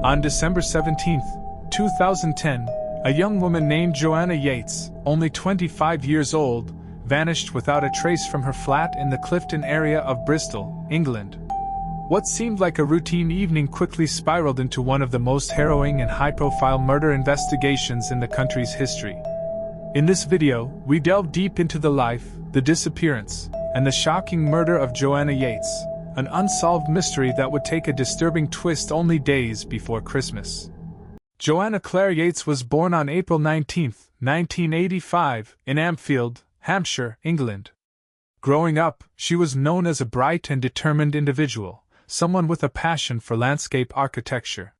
On December 17, 2010, a young woman named Joanna Yeates, only 25 years old, vanished without a trace from her flat in the Clifton area of Bristol, England. What seemed like a routine evening quickly spiraled into one of the most harrowing and high-profile murder investigations in the country's history. In this video, we delve deep into the life, the disappearance, and the shocking murder of Joanna Yeates, an unsolved mystery that would take a disturbing twist only days before Christmas. Joanna Claire Yeates was born on April 19, 1985, in Ampfield, Hampshire, England. Growing up, she was known as a bright and determined individual, someone with a passion for landscape architecture.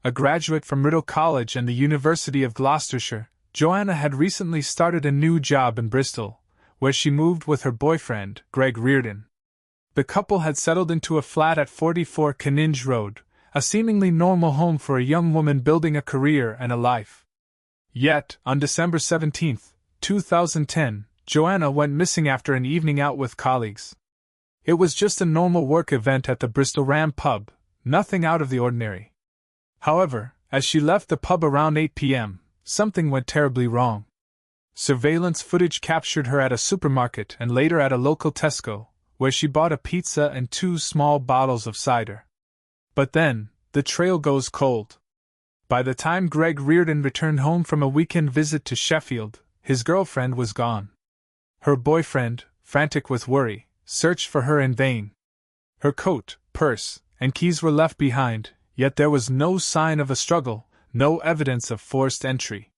A graduate from Riddle College and the University of Gloucestershire, Joanna had recently started a new job in Bristol, where she moved with her boyfriend, Greg Reardon. The couple had settled into a flat at 44 Canninge Road, a seemingly normal home for a young woman building a career and a life. Yet, on December 17, 2010, Joanna went missing after an evening out with colleagues. It was just a normal work event at the Bristol Ram pub, nothing out of the ordinary. However, as she left the pub around 8 p.m., something went terribly wrong. Surveillance footage captured her at a supermarket and later at a local Tesco, where she bought a pizza and 2 small bottles of cider. But then, the trail goes cold. By the time Greg Reardon returned home from a weekend visit to Sheffield, his girlfriend was gone. Her boyfriend, frantic with worry, searched for her in vain. Her coat, purse, and keys were left behind, yet there was no sign of a struggle, no evidence of forced entry.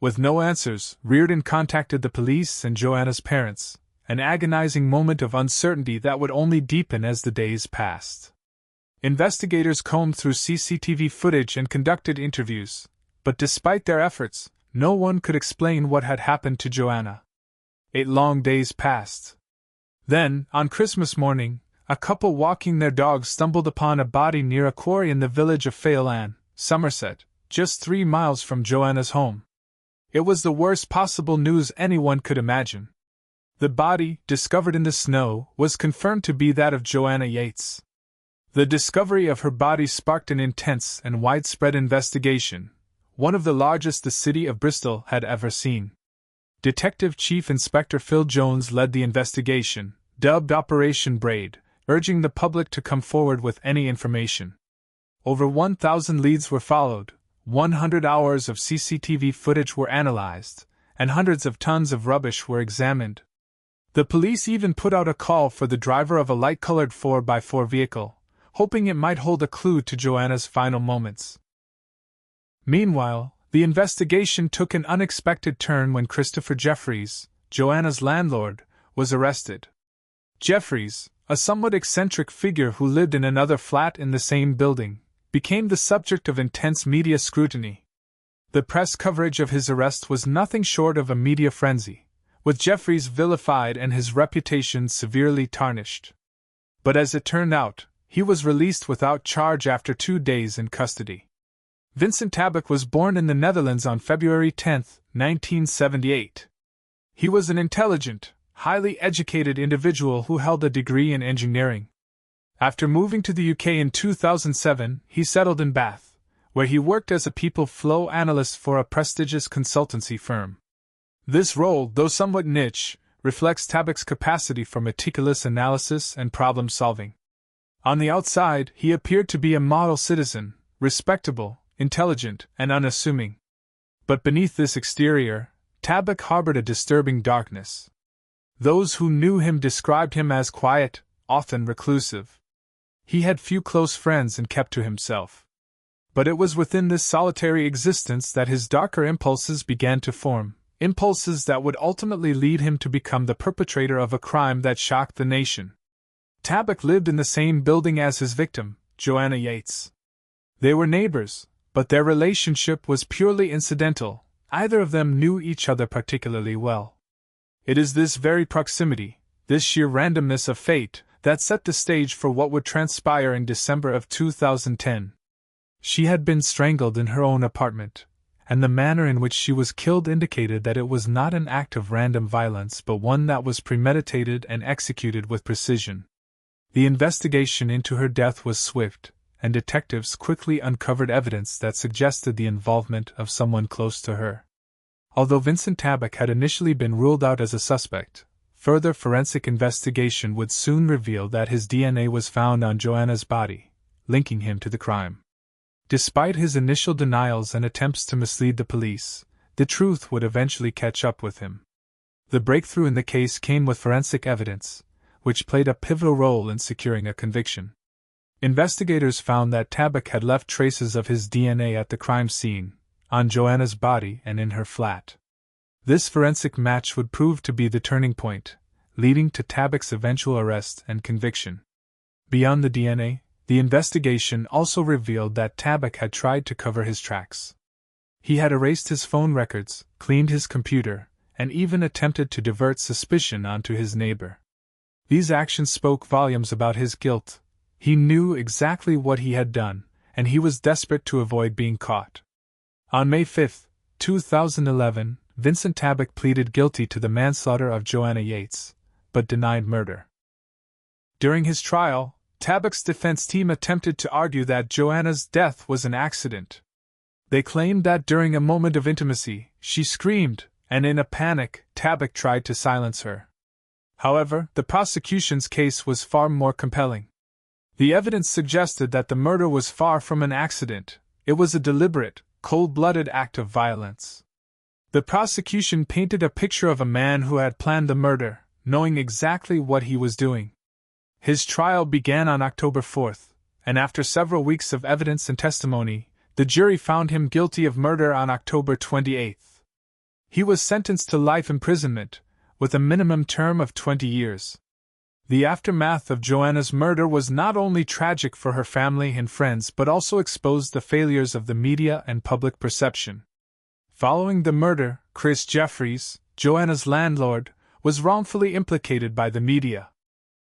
With no answers, Reardon contacted the police and Joanna's parents, an agonizing moment of uncertainty that would only deepen as the days passed. Investigators combed through CCTV footage and conducted interviews, but despite their efforts, no one could explain what had happened to Joanna. 8 long days passed. Then, on Christmas morning, a couple walking their dogs stumbled upon a body near a quarry in the village of Fayland, Somerset, just 3 miles from Joanna's home. It was the worst possible news anyone could imagine. The body, discovered in the snow, was confirmed to be that of Joanna Yeates. The discovery of her body sparked an intense and widespread investigation, one of the largest the city of Bristol had ever seen. Detective Chief Inspector Phil Jones led the investigation, dubbed Operation Braid, urging the public to come forward with any information. Over 1,000 leads were followed, 100 hours of CCTV footage were analyzed, and hundreds of tons of rubbish were examined. The police even put out a call for the driver of a light-colored 4x4 vehicle, hoping it might hold a clue to Joanna's final moments. Meanwhile, the investigation took an unexpected turn when Christopher Jeffries, Joanna's landlord, was arrested. Jeffries, a somewhat eccentric figure who lived in another flat in the same building, became the subject of intense media scrutiny. The press coverage of his arrest was nothing short of a media frenzy, with Jeffries vilified and his reputation severely tarnished. But as it turned out, he was released without charge after 2 days in custody. Vincent Tabak was born in the Netherlands on February 10, 1978. He was an intelligent, highly educated individual who held a degree in engineering. After moving to the UK in 2007, he settled in Bath, where he worked as a people flow analyst for a prestigious consultancy firm. This role, though somewhat niche, reflects Tabak's capacity for meticulous analysis and problem solving. On the outside, he appeared to be a model citizen, respectable, intelligent, and unassuming. But beneath this exterior, Tabak harbored a disturbing darkness. Those who knew him described him as quiet, often reclusive. He had few close friends and kept to himself. But it was within this solitary existence that his darker impulses began to form, impulses that would ultimately lead him to become the perpetrator of a crime that shocked the nation. Tabak lived in the same building as his victim, Joanna Yeates. They were neighbors, but their relationship was purely incidental. Either of them knew each other particularly well. It is this very proximity, this sheer randomness of fate, that set the stage for what would transpire in December of 2010. She had been strangled in her own apartment, and the manner in which she was killed indicated that it was not an act of random violence but one that was premeditated and executed with precision. The investigation into her death was swift, and detectives quickly uncovered evidence that suggested the involvement of someone close to her. Although Vincent Tabak had initially been ruled out as a suspect, further forensic investigation would soon reveal that his DNA was found on Joanna's body, linking him to the crime. Despite his initial denials and attempts to mislead the police, the truth would eventually catch up with him. The breakthrough in the case came with forensic evidence, which played a pivotal role in securing a conviction. Investigators found that Tabak had left traces of his DNA at the crime scene, on Joanna's body and in her flat. This forensic match would prove to be the turning point, leading to Tabak's eventual arrest and conviction. Beyond the DNA, the investigation also revealed that Tabak had tried to cover his tracks. He had erased his phone records, cleaned his computer, and even attempted to divert suspicion onto his neighbor. These actions spoke volumes about his guilt. He knew exactly what he had done, and he was desperate to avoid being caught. On May 5, 2011, Vincent Tabak pleaded guilty to the manslaughter of Joanna Yeates, but denied murder. During his trial, Tabak's defense team attempted to argue that Joanna's death was an accident. They claimed that during a moment of intimacy, she screamed, and in a panic, Tabak tried to silence her. However, the prosecution's case was far more compelling. The evidence suggested that the murder was far from an accident. It was a deliberate, cold-blooded act of violence. The prosecution painted a picture of a man who had planned the murder, knowing exactly what he was doing. His trial began on October 4th, and after several weeks of evidence and testimony, the jury found him guilty of murder on October 28th. He was sentenced to life imprisonment, with a minimum term of 20 years. The aftermath of Joanna's murder was not only tragic for her family and friends but also exposed the failures of the media and public perception. Following the murder, Chris Jeffries, Joanna's landlord, was wrongfully implicated by the media.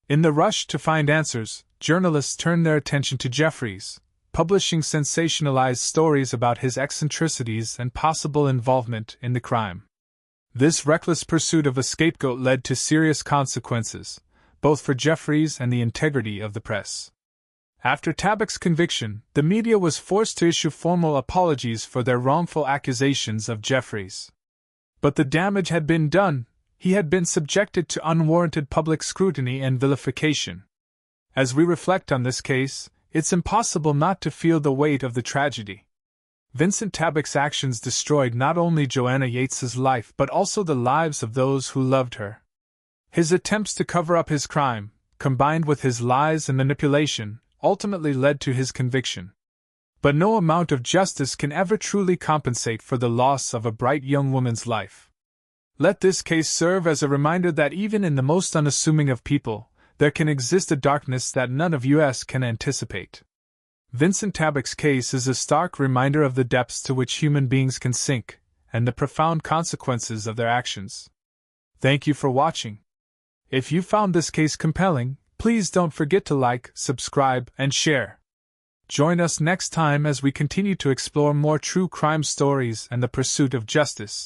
In the rush to find answers, journalists turned their attention to Jeffries, publishing sensationalized stories about his eccentricities and possible involvement in the crime. This reckless pursuit of a scapegoat led to serious consequences, both for Jeffries and the integrity of the press. After Tabak's conviction, the media was forced to issue formal apologies for their wrongful accusations of Jeffries. But the damage had been done. He had been subjected to unwarranted public scrutiny and vilification. As we reflect on this case, it's impossible not to feel the weight of the tragedy. Vincent Tabak's actions destroyed not only Joanna Yeates' life but also the lives of those who loved her. His attempts to cover up his crime, combined with his lies and manipulation, ultimately led to his conviction. But no amount of justice can ever truly compensate for the loss of a bright young woman's life. Let this case serve as a reminder that even in the most unassuming of people, there can exist a darkness that none of us can anticipate. Vincent Tabak's case is a stark reminder of the depths to which human beings can sink, and the profound consequences of their actions. Thank you for watching. If you found this case compelling, please don't forget to like, subscribe, and share. Join us next time as we continue to explore more true crime stories and the pursuit of justice.